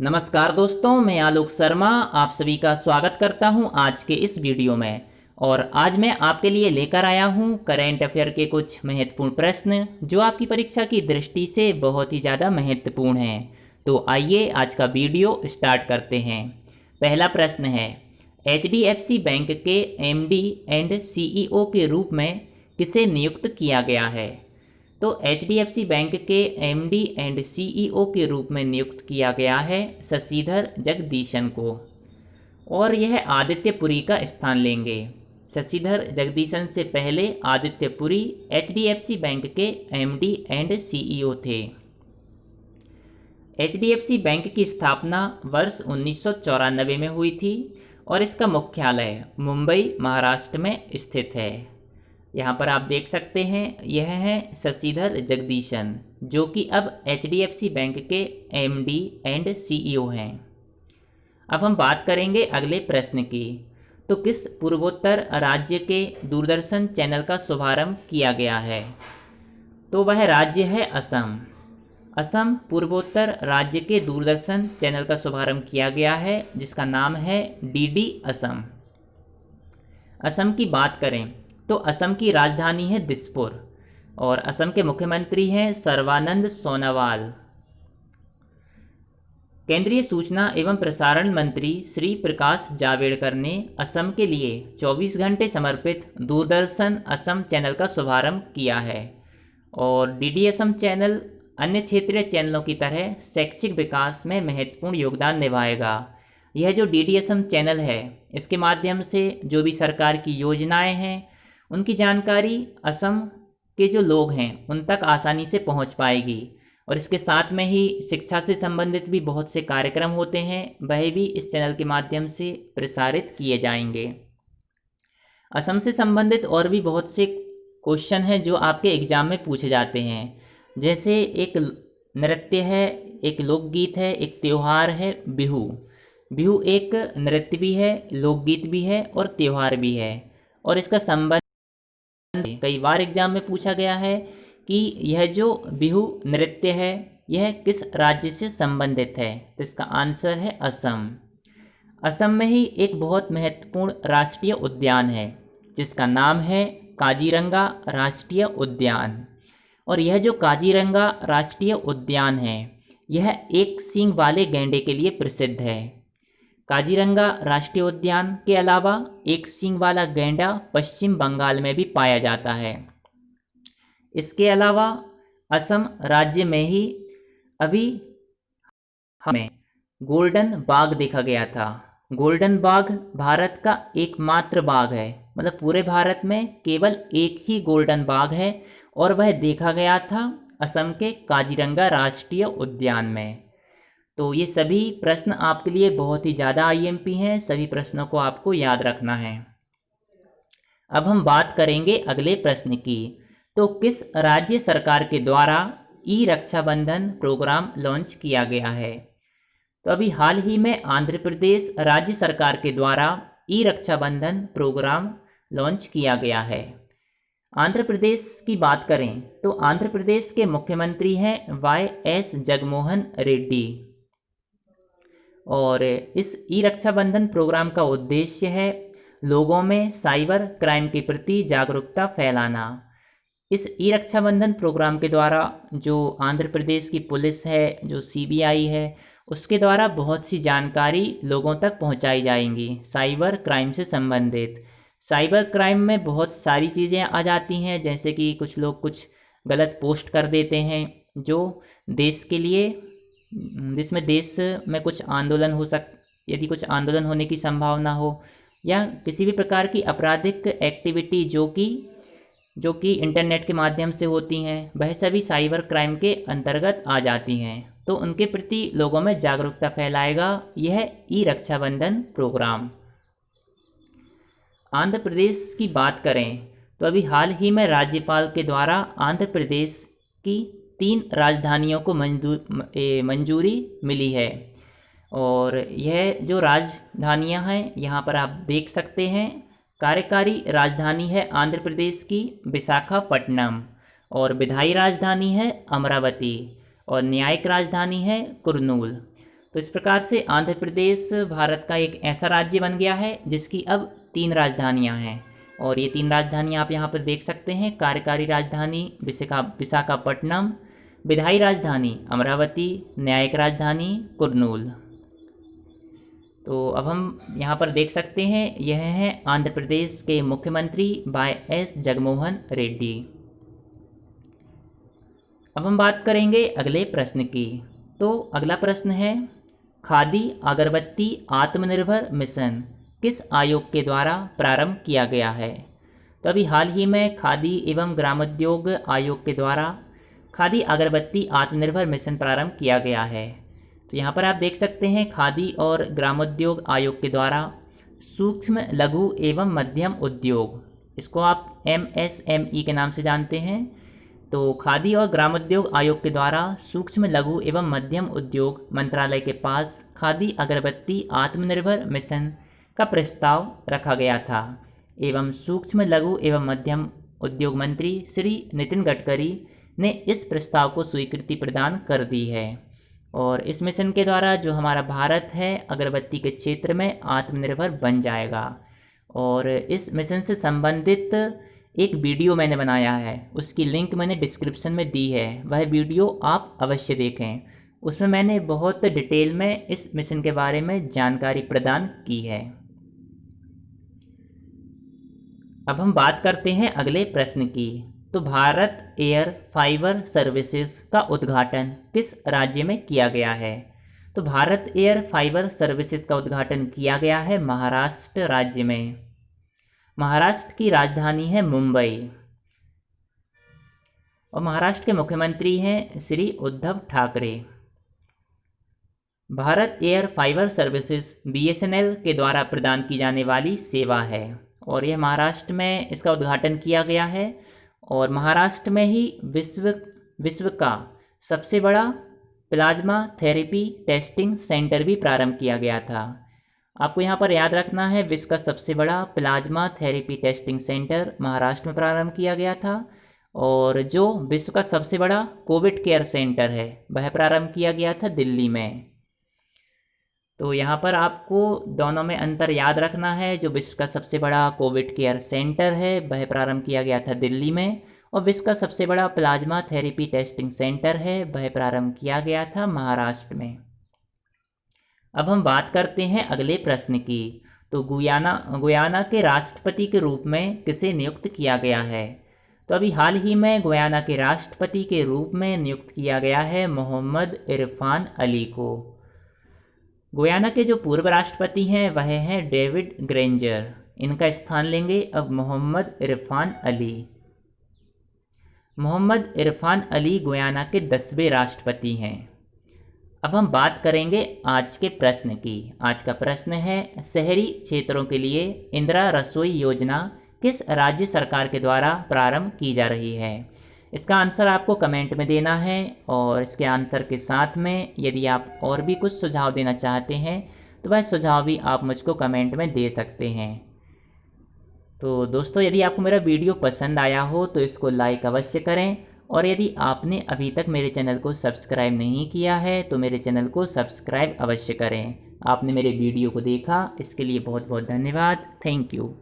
नमस्कार दोस्तों, मैं आलोक शर्मा आप सभी का स्वागत करता हूं आज के इस वीडियो में। और आज मैं आपके लिए लेकर आया हूं करेंट अफेयर के कुछ महत्वपूर्ण प्रश्न जो आपकी परीक्षा की दृष्टि से बहुत ही ज़्यादा महत्वपूर्ण हैं। तो आइए आज का वीडियो स्टार्ट करते हैं। पहला प्रश्न है, एचडीएफसी बैंक के एमडी एंड सीईओ के रूप में किसे नियुक्त किया गया है? तो एचडीएफसी बैंक के एमडी एंड सीईओ के रूप में नियुक्त किया गया है शशिधर जगदीशन को, और यह आदित्य पुरी का स्थान लेंगे। शशिधर जगदीशन से पहले आदित्य पुरी एचडीएफसी बैंक के एमडी एंड सीईओ थे। एचडीएफसी बैंक की स्थापना वर्ष 1994 में हुई थी और इसका मुख्यालय मुंबई, महाराष्ट्र में स्थित है। यहाँ पर आप देख सकते हैं, यह है शशिधर जगदीशन जो कि अब एचडीएफसी बैंक के एमडी एंड सीईओ हैं। अब हम बात करेंगे अगले प्रश्न की। तो किस पूर्वोत्तर राज्य के दूरदर्शन चैनल का शुभारंभ किया गया है? तो वह राज्य है असम। असम पूर्वोत्तर राज्य के दूरदर्शन चैनल का शुभारंभ किया गया है जिसका नाम है डीडी असम। असम की बात करें तो असम की राजधानी है दिसपुर और असम के मुख्यमंत्री हैं सर्बानंद सोनोवाल। केंद्रीय सूचना एवं प्रसारण मंत्री श्री प्रकाश जावड़ेकर ने असम के लिए 24 घंटे समर्पित दूरदर्शन असम चैनल का शुभारंभ किया है। और डीडी असम चैनल अन्य क्षेत्रीय चैनलों की तरह शैक्षिक विकास में महत्वपूर्ण योगदान निभाएगा। यह जो डीडी असम चैनल है, इसके माध्यम से जो भी सरकार की योजनाएं हैं उनकी जानकारी असम के जो लोग हैं उन तक आसानी से पहुंच पाएगी। और इसके साथ में ही शिक्षा से संबंधित भी बहुत से कार्यक्रम होते हैं, वह भी इस चैनल के माध्यम से प्रसारित किए जाएंगे। असम से संबंधित और भी बहुत से क्वेश्चन हैं जो आपके एग्जाम में पूछे जाते हैं, जैसे एक नृत्य है, एक लोकगीत है, एक त्यौहार है बिहू। बिहू एक नृत्य भी है, लोकगीत भी है और त्यौहार भी है। और इसका संबंध कई बार एग्जाम में पूछा गया है कि यह जो बिहू नृत्य है यह किस राज्य से संबंधित है? तो इसका आंसर है असम। असम में ही एक बहुत महत्वपूर्ण राष्ट्रीय उद्यान है जिसका नाम है काजीरंगा राष्ट्रीय उद्यान। और यह जो काजीरंगा राष्ट्रीय उद्यान है यह एक सींग वाले गैंडे के लिए प्रसिद्ध है। काजीरंगा राष्ट्रीय उद्यान के अलावा एक सींग वाला गैंडा पश्चिम बंगाल में भी पाया जाता है। इसके अलावा असम राज्य में ही अभी हमें गोल्डन बाघ देखा गया था। गोल्डन बाघ भारत का एकमात्र बाघ है, मतलब पूरे भारत में केवल एक ही गोल्डन बाघ है और वह देखा गया था असम के काजीरंगा राष्ट्रीय उद्यान में। तो ये सभी प्रश्न आपके लिए बहुत ही ज़्यादा आईएमपी हैं, सभी प्रश्नों को आपको याद रखना है। अब हम बात करेंगे अगले प्रश्न की। तो किस राज्य सरकार के द्वारा ई रक्षाबंधन प्रोग्राम लॉन्च किया गया है? तो अभी हाल ही में आंध्र प्रदेश राज्य सरकार के द्वारा ई रक्षाबंधन प्रोग्राम लॉन्च किया गया है। आंध्र प्रदेश की बात करें तो आंध्र प्रदेश के मुख्यमंत्री हैं वाई.एस. जगनमोहन रेड्डी। और इस ई रक्षाबंधन प्रोग्राम का उद्देश्य है लोगों में साइबर क्राइम के प्रति जागरूकता फैलाना। इस ई रक्षाबंधन प्रोग्राम के द्वारा जो आंध्र प्रदेश की पुलिस है, जो सीबीआई है, उसके द्वारा बहुत सी जानकारी लोगों तक पहुंचाई जाएंगी साइबर क्राइम से संबंधित। साइबर क्राइम में बहुत सारी चीज़ें आ जाती हैं, जैसे कि कुछ लोग कुछ गलत पोस्ट कर देते हैं जो देश के लिए, जिसमें देश में कुछ आंदोलन यदि कुछ आंदोलन होने की संभावना हो या किसी भी प्रकार की आपराधिक एक्टिविटी जो कि इंटरनेट के माध्यम से होती हैं, वह सभी साइबर क्राइम के अंतर्गत आ जाती हैं। तो उनके प्रति लोगों में जागरूकता फैलाएगा यह ई रक्षाबंधन प्रोग्राम। आंध्र प्रदेश की बात करें तो अभी हाल ही में राज्यपाल के द्वारा आंध्र प्रदेश की 3 राजधानियों को मंजूरी मिली है। और यह जो राजधानियां हैं यहाँ पर आप देख सकते हैं, कार्यकारी राजधानी है आंध्र प्रदेश की विशाखापट्टनम, और विधायी राजधानी है अमरावती, और न्यायिक राजधानी है कुर्नूल। तो इस प्रकार से आंध्र प्रदेश भारत का एक ऐसा राज्य बन गया है जिसकी अब 3 राजधानियां हैं। और ये 3 राजधानियां आप यहाँ पर देख सकते हैं। कार्यकारी राजधानी विशाखापट्टनम, विधायी राजधानी अमरावती, न्यायिक राजधानी कुर्नूल। तो अब हम यहाँ पर देख सकते हैं, यह है आंध्र प्रदेश के मुख्यमंत्री वाई.एस. जगनमोहन रेड्डी। अब हम बात करेंगे अगले प्रश्न की। तो अगला प्रश्न है, खादी अगरबत्ती आत्मनिर्भर मिशन किस आयोग के द्वारा प्रारंभ किया गया है? तो अभी हाल ही में खादी एवं ग्रामोद्योग आयोग के द्वारा खादी अगरबत्ती आत्मनिर्भर मिशन प्रारंभ किया गया है। तो यहाँ पर आप देख सकते हैं, खादी और ग्रामोद्योग आयोग के द्वारा सूक्ष्म लघु एवं मध्यम उद्योग, इसको आप MSME के नाम से जानते हैं। तो खादी और ग्रामोद्योग आयोग के द्वारा सूक्ष्म लघु एवं मध्यम उद्योग मंत्रालय के पास खादी अगरबत्ती आत्मनिर्भर मिशन का प्रस्ताव रखा गया था एवं सूक्ष्म लघु एवं मध्यम उद्योग मंत्री श्री नितिन गडकरी ने इस प्रस्ताव को स्वीकृति प्रदान कर दी है। और इस मिशन के द्वारा जो हमारा भारत है अगरबत्ती के क्षेत्र में आत्मनिर्भर बन जाएगा। और इस मिशन से संबंधित एक वीडियो मैंने बनाया है, उसकी लिंक मैंने डिस्क्रिप्शन में दी है, वह वीडियो आप अवश्य देखें। उसमें मैंने बहुत डिटेल में इस मिशन के बारे में जानकारी प्रदान की है। अब हम बात करते हैं अगले प्रश्न की। तो भारत एयर फाइबर सर्विसेज का उद्घाटन किस राज्य में किया गया है? तो भारत एयर फाइबर सर्विसेज का उद्घाटन किया गया है महाराष्ट्र राज्य में। महाराष्ट्र की राजधानी है मुंबई और महाराष्ट्र के मुख्यमंत्री हैं Shri Uddhav Thackeray. Bharat air fibre services BSNL के द्वारा प्रदान की जाने वाली सेवा है और यह महाराष्ट्र में इसका उद्घाटन किया गया है। और महाराष्ट्र में ही विश्व का सबसे बड़ा प्लाज्मा थेरेपी टेस्टिंग सेंटर भी प्रारंभ किया गया था। आपको यहाँ पर याद रखना है, विश्व का सबसे बड़ा plasma therapy testing centre Maharashtra में प्रारंभ किया गया था और जो विश्व का सबसे बड़ा कोविड केयर सेंटर है वह प्रारंभ किया गया था दिल्ली में। तो यहाँ पर आपको दोनों में अंतर याद रखना है। जो विश्व का सबसे बड़ा कोविड केयर सेंटर है वह प्रारंभ किया गया था दिल्ली में और विश्व का सबसे बड़ा प्लाज्मा थेरेपी टेस्टिंग सेंटर है वह प्रारंभ किया गया था महाराष्ट्र में। अब हम बात करते हैं अगले प्रश्न की। तो गुयाना के राष्ट्रपति के रूप में किसे नियुक्त किया गया है? तो अभी हाल ही में गुयाना के राष्ट्रपति के रूप में नियुक्त किया गया है मोहम्मद इरफान अली को। गुयाना के जो पूर्व राष्ट्रपति हैं वह हैं डेविड ग्रेंजर, इनका स्थान लेंगे अब मोहम्मद इरफान अली। मोहम्मद इरफान अली गुयाना के 10वें राष्ट्रपति हैं। अब हम बात करेंगे आज के प्रश्न की। आज का प्रश्न है, शहरी क्षेत्रों के लिए इंदिरा रसोई योजना किस राज्य सरकार के द्वारा प्रारंभ की जा रही है? इसका आंसर आपको कमेंट में देना है और इसके आंसर के साथ में यदि आप और भी कुछ सुझाव देना चाहते हैं तो वह सुझाव भी आप मुझको कमेंट में दे सकते हैं। तो दोस्तों, यदि आपको मेरा वीडियो पसंद आया हो तो इसको लाइक अवश्य करें और यदि आपने अभी तक मेरे चैनल को सब्सक्राइब नहीं किया है तो मेरे चैनल को सब्सक्राइब अवश्य करें। आपने मेरे वीडियो को देखा इसके लिए बहुत बहुत धन्यवाद। Thank you.